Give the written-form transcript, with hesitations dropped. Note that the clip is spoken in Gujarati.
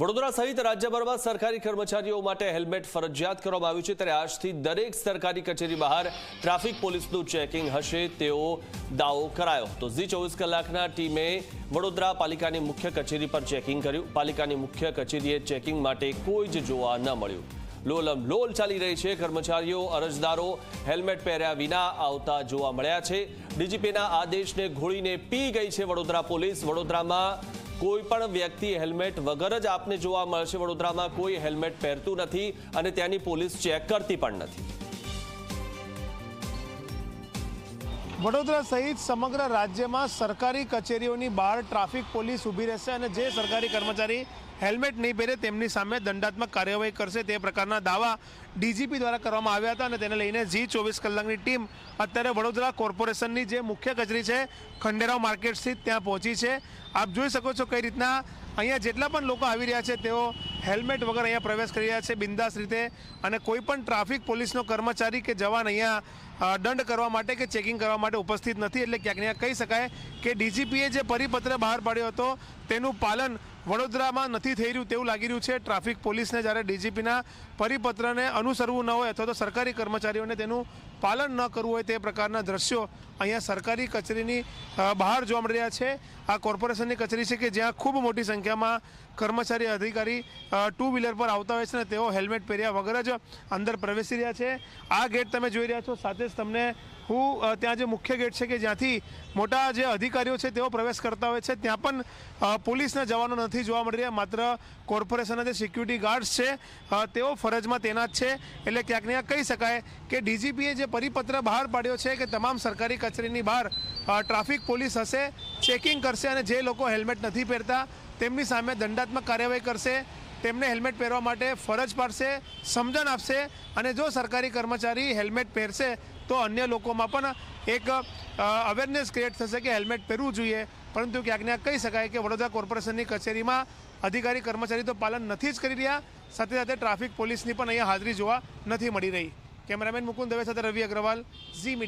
વડોદરા સહિત રાજ્યભરમાં સરકારી કર્મચારીઓ માટે હેલ્મેટ ફરજિયાત કરવામાં આવ્યું છે, ત્યારે આજથી દરેક સરકારી કચેરી બહાર ટ્રાફિક પોલીસનું ચેકિંગ હશે તેવો દાવો કરાયો હતો। ઝી 24 કલાકના ટીમે વડોદરા પાલિકાની મુખ્ય કચેરી પર ચેકિંગ કર્યું। પાલિકાની મુખ્ય કચેરીએ ચેકિંગ માટે કોઈ જ જોવા ન મળ્યું। લોલમ લોલ ચાલી રહી છે। કર્મચારીઓ અરજદારો હેલ્મેટ પહેર્યા વિના આવતા જોવા મળ્યા છે। ડીજીપીના આદેશને ઘોળીને પી ગઈ છે વડોદરા પોલીસ। વડોદરામાં કોઈ પણ વ્યક્તિ હેલ્મેટ વગર જ આપને જોવા મળશે। વડોદરામાં કોઈ હેલ્મેટ પહેરતું નથી અને ત્યાંની પોલીસ ચેક કરતી પણ નથી। વડોદરા સહિત સમગ્ર રાજ્યમાં સરકારી કચેરીઓની બહાર ટ્રાફિક પોલીસ ઊભી રહેશે અને જે સરકારી કર્મચારી હેલ્મેટ નહીં પહેરે તેમની સામે દંડાત્મક કાર્યવાહી કરશે તે પ્રકારના દાવા ડીજીપી દ્વારા કરવામાં આવ્યા હતા અને તેને લઈને ઝી 24 કલાકની ટીમ અત્યારે વડોદરા કોર્પોરેશનની જે મુખ્ય કચેરી છે ખંડેરાવ માર્કેટ સ્થિત ત્યાં પહોંચી છે। આપ જોઈ શકો છો કઈ રીતના અહીંયા જેટલા પણ લોકો આવી રહ્યા છે તેઓ હેલ્મેટ વગર અહીંયા પ્રવેશ કરી રહ્યા છે બિંદાસ રીતે અને કોઈ પણ ટ્રાફિક પોલીસનો કર્મચારી કે જવાન અહીંયા દંડ કરવા માટે કે ચેકિંગ કરવા માટે ઉપસ્થિત નથી। એટલે ક્યાંક કહી શકાય કે ડીજીપીએ જે પરિપત્ર બહાર પાડ્યો હતો તેનું પાલન વડોદરામાં નથી થઈ રહ્યું તેવું લાગી રહ્યું છે। ટ્રાફિક પોલીસને જ્યારે ડીજીપીના પરિપત્રને અનુસરવું ન હોય અથવા તો સરકારી કર્મચારીઓને તેનું પાલન ન કરવું હોય તે પ્રકારના દ્રશ્યો અહીંયા સરકારી કચેરીની બહાર જોવા મળી રહ્યા છે। આ કોર્પોરેશનની કચેરી છે કે જ્યાં ખૂબ મોટી સંખ્યામાં કર્મચારી અધિકારી ટુ વ્હીલર પર આવતા હોય છે અને તેઓ હેલ્મેટ પહેર્યા વગર જ અંદર પ્રવેશી રહ્યા છે। આ ગેટ તમે જોઈ રહ્યા છો, સાથે જ તમને ત્યાં જે મુખ્ય ગેટ છે કે જ્યાંથી મોટા જે અધિકારીઓ છે તેઓ પ્રવેશ કરતા હોય છે ત્યાં પણ પોલીસના જવાનો નથી જોવા મળી રહ્યા। માત્ર કોર્પોરેશનના જે સિક્યુરિટી ગાર્ડ્સ છે તેઓ ફરજમાં તૈનાત છે। એટલે ક્યાંક કહી શકાય કે ડીજીપીએ જે પરિપત્ર બહાર પાડ્યો છે કે તમામ સરકારી કચેરીની બહાર ટ્રાફિક પોલીસ હશે, ચેકિંગ કરશે અને જે લોકો હેલ્મેટ નથી પહેરતા તેમની સામે દંડાત્મક કાર્યવાહી કરશે, તેમને હેલ્મેટ પહેરવા માટે ફરજ પાડશે, સમજણ આપશે અને જો સરકારી કર્મચારી હેલ્મેટ પહેરશે તો અન્ય લોકોમાં પણ એક અવેરનેસ ક્રિએટ થશે કે હેલ્મેટ પહેરવું જોઈએ। પરંતુ ક્યાંક કહી શકાય કે વડોદરા કોર્પોરેશનની કચેરીમાં અધિકારી કર્મચારી તો પાલન નથી જ કરી રહ્યા, સાથે સાથે ટ્રાફિક પોલીસની પણ અહીંયા હાજરી જોવા નથી મળી રહી। કેમેરામેન મુકુંદ દવે સાથે રવિ અગ્રવાલ, ઝી મીડિયા।